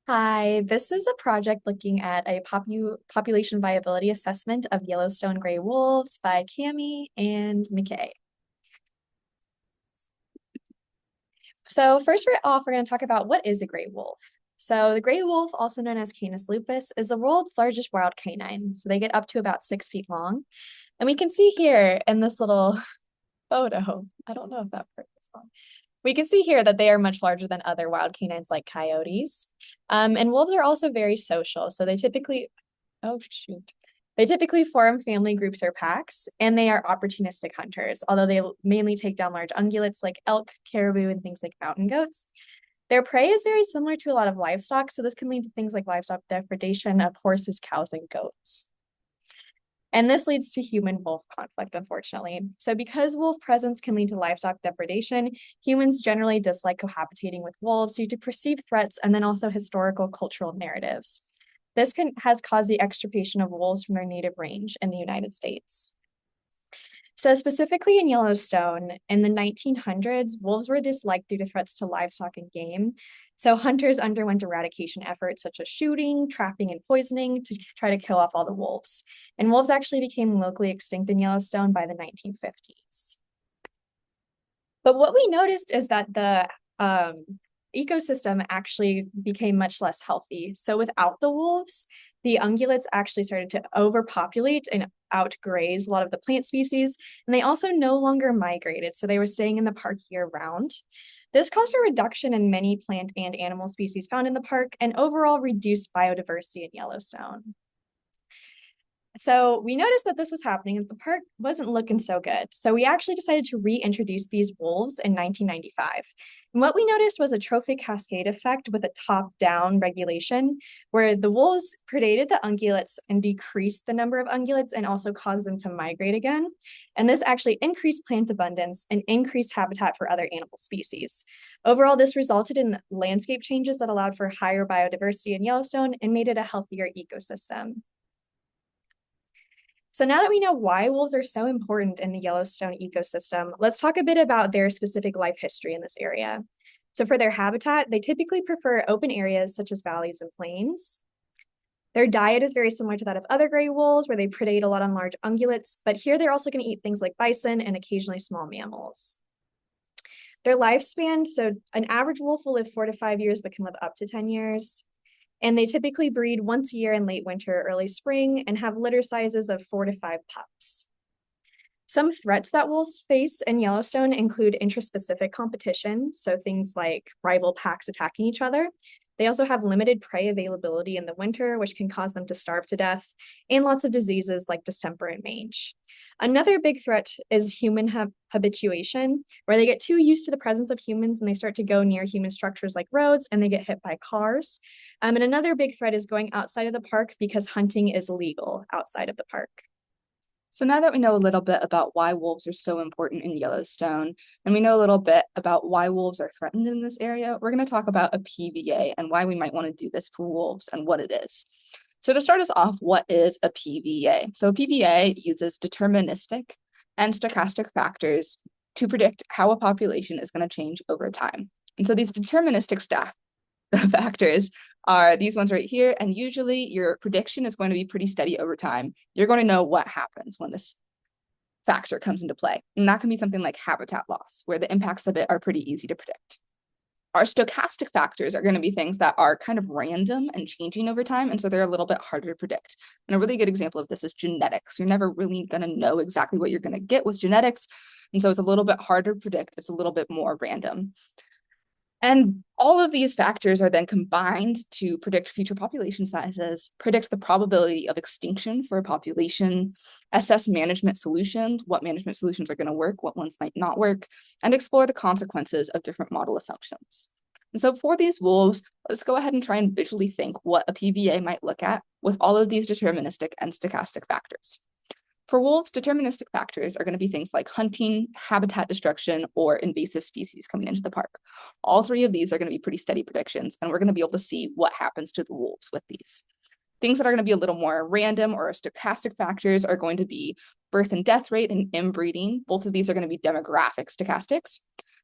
Hi, this is a project looking at a population viability assessment of Yellowstone gray wolves by Cami and McKay. So first we're going to talk about what is a gray wolf. So the gray wolf, also known as Canis lupus, is the world's largest wild canine. So they get up to about 6 feet long. And we can see here in this little photo, I don't know if that part is on. We can see here that they are much larger than other wild canines like coyotes. And wolves are also very social. So oh shoot, they typically form family groups or packs, and they are opportunistic hunters, although they mainly take down large ungulates like elk, caribou, and things like mountain goats. Their prey is very similar to a lot of livestock, so this can lead to things like livestock depredation of horses, cows, and goats. And this leads to human-wolf conflict, unfortunately. So because wolf presence can lead to livestock depredation, humans generally dislike cohabitating with wolves due to perceived threats and then also historical cultural narratives. Has caused the extirpation of wolves from their native range in the United States. So specifically in Yellowstone, in the 1900s, wolves were disliked due to threats to livestock and game. So hunters underwent eradication efforts such as shooting, trapping, and poisoning to try to kill off all the wolves. And wolves actually became locally extinct in Yellowstone by the 1950s. But what we noticed is that the ecosystem actually became much less healthy. So without the wolves, the ungulates actually started to overpopulate and outgraze a lot of the plant species, and they also no longer migrated, so they were staying in the park year-round. This caused a reduction in many plant and animal species found in the park and overall reduced biodiversity in Yellowstone. So we noticed that this was happening and the park wasn't looking so good. So we actually decided to reintroduce these wolves in 1995. And what we noticed was a trophic cascade effect with a top-down regulation where the wolves predated the ungulates and decreased the number of ungulates and also caused them to migrate again. And this actually increased plant abundance and increased habitat for other animal species. Overall, this resulted in landscape changes that allowed for higher biodiversity in Yellowstone and made it a healthier ecosystem. So now that we know why wolves are so important in the Yellowstone ecosystem, let's talk a bit about their specific life history in this area. So for their habitat, they typically prefer open areas such as valleys and plains. Their diet is very similar to that of other gray wolves, where they predate a lot on large ungulates, but here they're also going to eat things like bison and occasionally small mammals. Their lifespan, so an average wolf will live 4 to 5 years, but can live up to 10 years. And they typically breed once a year in late winter, early spring, and have litter sizes of 4 to 5 pups. Some threats that wolves face in Yellowstone include intraspecific competition, so things like rival packs attacking each other. They also have limited prey availability in the winter, which can cause them to starve to death, and lots of diseases like distemper and mange. Another big threat is human habituation, where they get too used to the presence of humans and they start to go near human structures like roads and they get hit by cars. And another big threat is going outside of the park because hunting is illegal outside of the park. So now that we know a little bit about why wolves are so important in Yellowstone, and we know a little bit about why wolves are threatened in this area, we're going to talk about a PVA and why we might want to do this for wolves and what it is. So to start us off, what is a PVA? So a PVA uses deterministic and stochastic factors to predict how a population is going to change over time. And so these deterministic factors are these ones right here, and usually your prediction is going to be pretty steady over time. You're going to know what happens when this factor comes into play, and that can be something like habitat loss, where the impacts of it are pretty easy to predict. Our stochastic factors are going to be things that are kind of random and changing over time, and so they're a little bit harder to predict. And a really good example of this is genetics. You're never really going to know exactly what you're going to get with genetics, and so it's a little bit harder to predict. It's a little bit more random. And all of these factors are then combined to predict future population sizes, predict the probability of extinction for a population, assess management solutions, what management solutions are going to work, what ones might not work, and explore the consequences of different model assumptions. And so for these wolves, let's go ahead and try and visually think what a PVA might look at with all of these deterministic and stochastic factors. For wolves, deterministic factors are going to be things like hunting, habitat destruction, or invasive species coming into the park. All three of these are going to be pretty steady predictions, and we're going to be able to see what happens to the wolves with these. Things that are going to be a little more random or stochastic factors are going to be birth and death rate and inbreeding. Both of these are going to be demographic stochastics.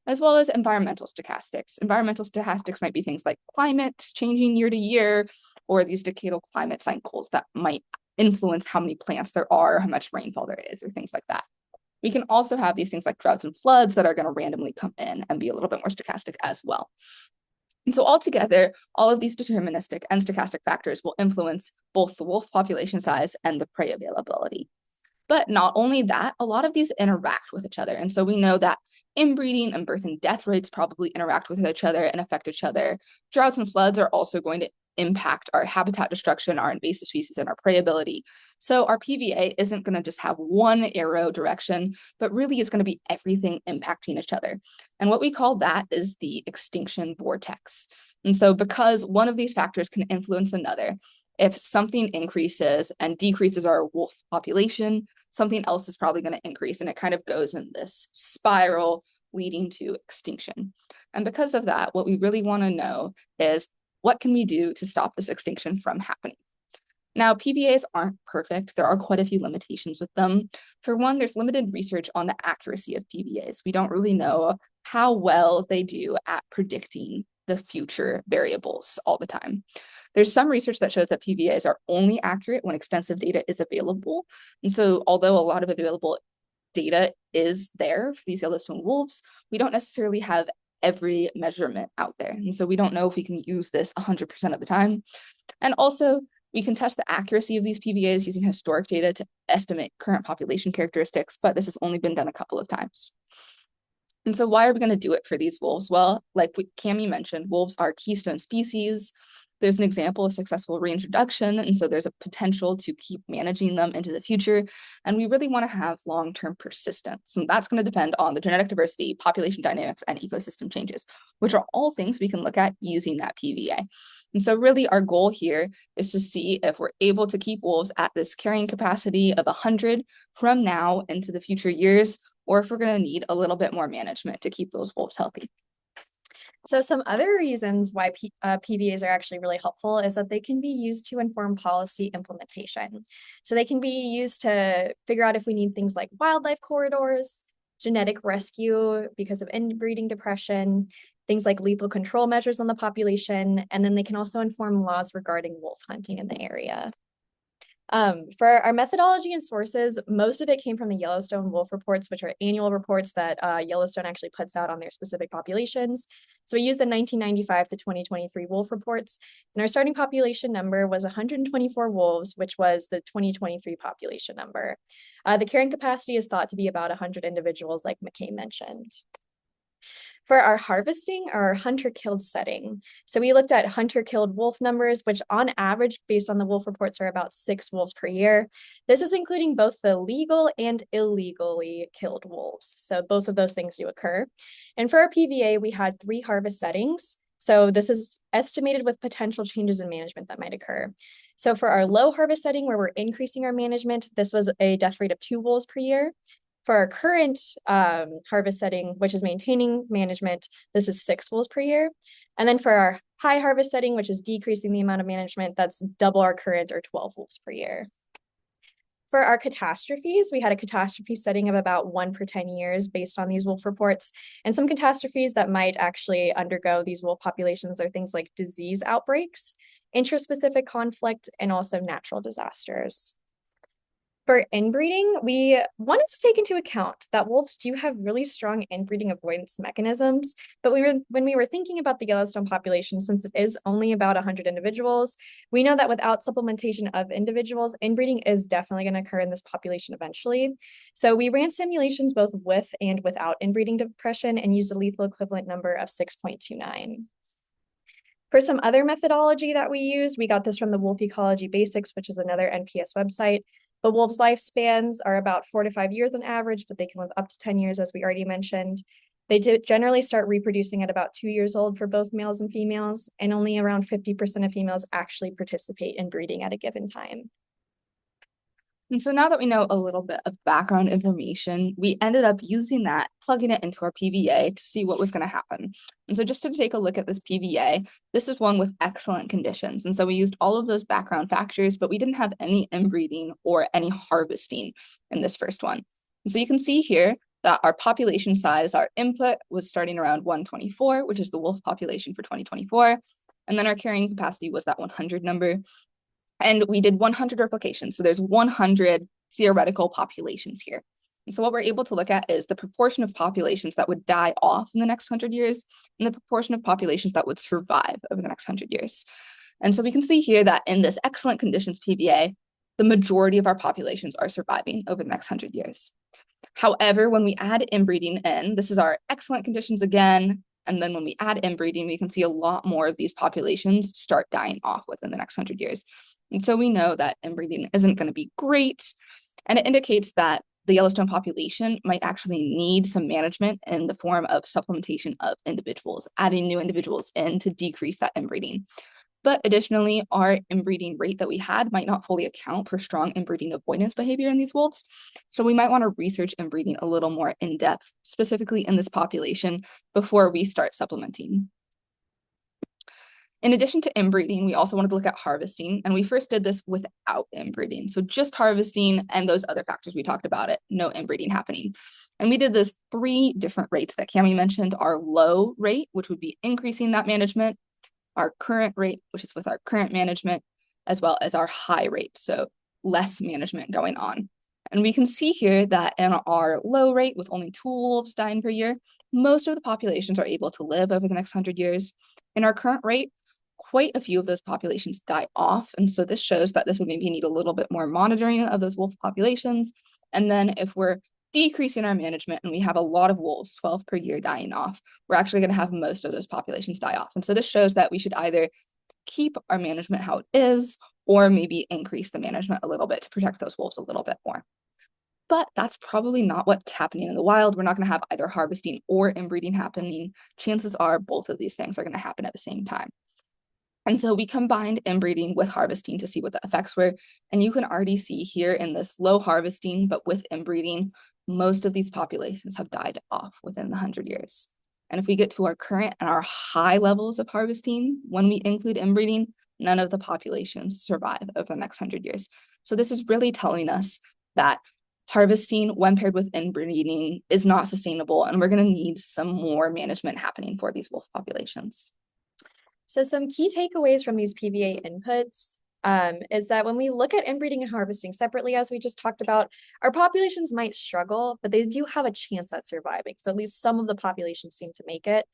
as well as environmental stochastics. Environmental stochastics might be things like climate changing year to year, or these decadal climate cycles that might influence how many plants there are, how much rainfall there is, or things like that. We can also have these things like droughts and floods that are going to randomly come in and be a little bit more stochastic as well. And so altogether, all of these deterministic and stochastic factors will influence both the wolf population size and the prey availability. But not only that, a lot of these interact with each other. And so we know that inbreeding and birth and death rates probably interact with each other and affect each other. Droughts and floods are also going to impact our habitat destruction, our invasive species, and our prey ability. So our PVA isn't going to just have one arrow direction, but really is going to be everything impacting each other. And what we call that is the extinction vortex. And so because one of these factors can influence another, if something increases and decreases our wolf population, something else is probably going to increase. And it kind of goes in this spiral leading to extinction. And because of that, what we really want to know is what can we do to stop this extinction from happening? Now, PVAs aren't perfect. There are quite a few limitations with them. For one, there's limited research on the accuracy of PVAs. We don't really know how well they do at predicting the future variables all the time. There's some research that shows that PVAs are only accurate when extensive data is available. And so although a lot of available data is there for these Yellowstone wolves, we don't necessarily have every measurement out there. And so we don't know if we can use this 100% of the time. And also, we can test the accuracy of these PVAs using historic data to estimate current population characteristics, but this has only been done a couple of times. And so why are we going to do it for these wolves? Well, like Cami mentioned, wolves are keystone species. There's an example of successful reintroduction, and so there's a potential to keep managing them into the future. And we really want to have long-term persistence. And that's going to depend on the genetic diversity, population dynamics, and ecosystem changes, which are all things we can look at using that PVA. And so really our goal here is to see if we're able to keep wolves at this carrying capacity of 100 from now into the future years, or if we're going to need a little bit more management to keep those wolves healthy. So some other reasons why PVAs are actually really helpful is that they can be used to inform policy implementation. So they can be used to figure out if we need things like wildlife corridors, genetic rescue because of inbreeding depression, things like lethal control measures on the population, and then they can also inform laws regarding wolf hunting in the area. For our methodology and sources, most of it came from the Yellowstone Wolf reports, which are annual reports that Yellowstone actually puts out on their specific populations. So we used the 1995 to 2023 wolf reports, and our starting population number was 124 wolves, which was the 2023 population number. The carrying capacity is thought to be about 100 individuals, like McKay mentioned. For our harvesting, our hunter-killed setting. So we looked at hunter-killed wolf numbers, which on average, based on the wolf reports, are about 6 wolves per year. This is including both the legal and illegally killed wolves. So both of those things do occur. And for our PVA, we had 3 harvest settings. So this is estimated with potential changes in management that might occur. So for our low harvest setting, where we're increasing our management, this was a death rate of 2 wolves per year. For our current harvest setting, which is maintaining management, this is 6 wolves per year. And then for our high harvest setting, which is decreasing the amount of management, that's double our current, or 12 wolves per year. For our catastrophes, we had a catastrophe setting of about 1 per 10 years based on these wolf reports. And some catastrophes that might actually undergo these wolf populations are things like disease outbreaks, intraspecific conflict, and also natural disasters. For inbreeding, we wanted to take into account that wolves do have really strong inbreeding avoidance mechanisms, but when we were thinking about the Yellowstone population, since it is only about 100 individuals, we know that without supplementation of individuals, inbreeding is definitely going to occur in this population eventually. So we ran simulations both with and without inbreeding depression and used a lethal equivalent number of 6.29. For some other methodology that we used, we got this from the Wolf Ecology Basics, which is another NPS website. But wolves' lifespans are about 4 to 5 years on average, but they can live up to 10 years, as we already mentioned. They generally start reproducing at about 2 years old for both males and females, and only around 50% of females actually participate in breeding at a given time. And so now that we know a little bit of background information, we ended up using that, plugging it into our PVA to see what was going to happen. And so just to take a look at this PVA, this is one with excellent conditions. And so we used all of those background factors, but we didn't have any inbreeding or any harvesting in this first one. And so you can see here that our population size, our input was starting around 124, which is the wolf population for 2024. And then our carrying capacity was that 100 number. And we did 100 replications. So there's 100 theoretical populations here. And so what we're able to look at is the proportion of populations that would die off in the next 100 years and the proportion of populations that would survive over the next 100 years. And so we can see here that in this excellent conditions PVA, the majority of our populations are surviving over the next 100 years. However, when we add inbreeding in, this is our excellent conditions again. And then when we add inbreeding, we can see a lot more of these populations start dying off within the next 100 years. And so we know that inbreeding isn't going to be great. And it indicates that the Yellowstone population might actually need some management in the form of supplementation of individuals, adding new individuals in to decrease that inbreeding. But additionally, our inbreeding rate that we had might not fully account for strong inbreeding avoidance behavior in these wolves. So we might want to research inbreeding a little more in depth, specifically in this population, before we start supplementing. In addition to inbreeding, we also wanted to look at harvesting, and we first did this without inbreeding. So just harvesting and those other factors we talked about it, no inbreeding happening. And we did this 3 different rates that Cami mentioned: our low rate, which would be increasing that management, our current rate, which is with our current management, as well as our high rate, so less management going on. And we can see here that in our low rate, with only 2 wolves dying per year, most of the populations are able to live over the next 100 years. In our current rate, quite a few of those populations die off. And so this shows that this would maybe need a little bit more monitoring of those wolf populations. And then if we're decreasing our management and we have a lot of wolves, 12 per year, dying off, we're actually going to have most of those populations die off. And so this shows that we should either keep our management how it is, or maybe increase the management a little bit to protect those wolves a little bit more. But that's probably not what's happening in the wild. We're not going to have either harvesting or inbreeding happening. Chances are both of these things are going to happen at the same time. And so we combined inbreeding with harvesting to see what the effects were. And you can already see here in this low harvesting, but with inbreeding, most of these populations have died off within the 100 years. And if we get to our current and our high levels of harvesting, when we include inbreeding, none of the populations survive over the next 100 years. So this is really telling us that harvesting, when paired with inbreeding, is not sustainable, and we're going to need some more management happening for these wolf populations. So some key takeaways from these PVA inputs is that when we look at inbreeding and harvesting separately, as we just talked about, our populations might struggle, but they do have a chance at surviving. So at least some of the populations seem to make it.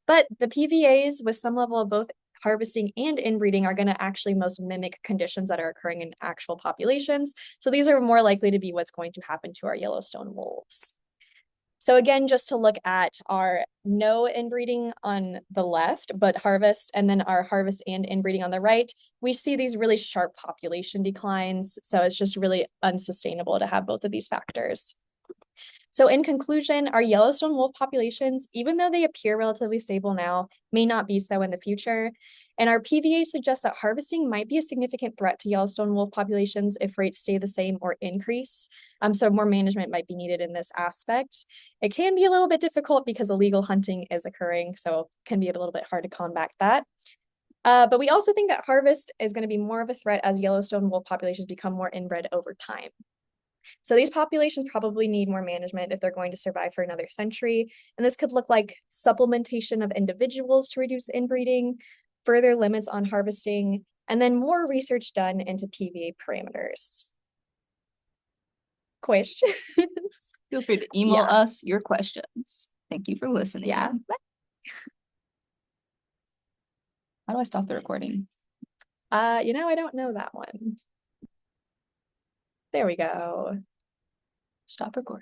But the PVAs with some level of both harvesting and inbreeding are going to actually most mimic conditions that are occurring in actual populations. So these are more likely to be what's going to happen to our Yellowstone wolves. So again, just to look at our no inbreeding on the left, but harvest, and then our harvest and inbreeding on the right, we see these really sharp population declines. So it's just really unsustainable to have both of these factors. So in conclusion, our Yellowstone wolf populations, even though they appear relatively stable now, may not be so in the future. And our PVA suggests that harvesting might be a significant threat to Yellowstone wolf populations if rates stay the same or increase. So more management might be needed in this aspect. It can be a little bit difficult because illegal hunting is occurring, so it can be a little bit hard to combat that. But we also think that harvest is going to be more of a threat as Yellowstone wolf populations become more inbred over time. So these populations probably need more management if they're going to survive for another century. And this could look like supplementation of individuals to reduce inbreeding, further limits on harvesting, and then more research done into PVA parameters. Questions? Feel free to email us your questions. Thank you for listening. Yeah. How do I stop the recording? I don't know that one. There we go. Stop recording.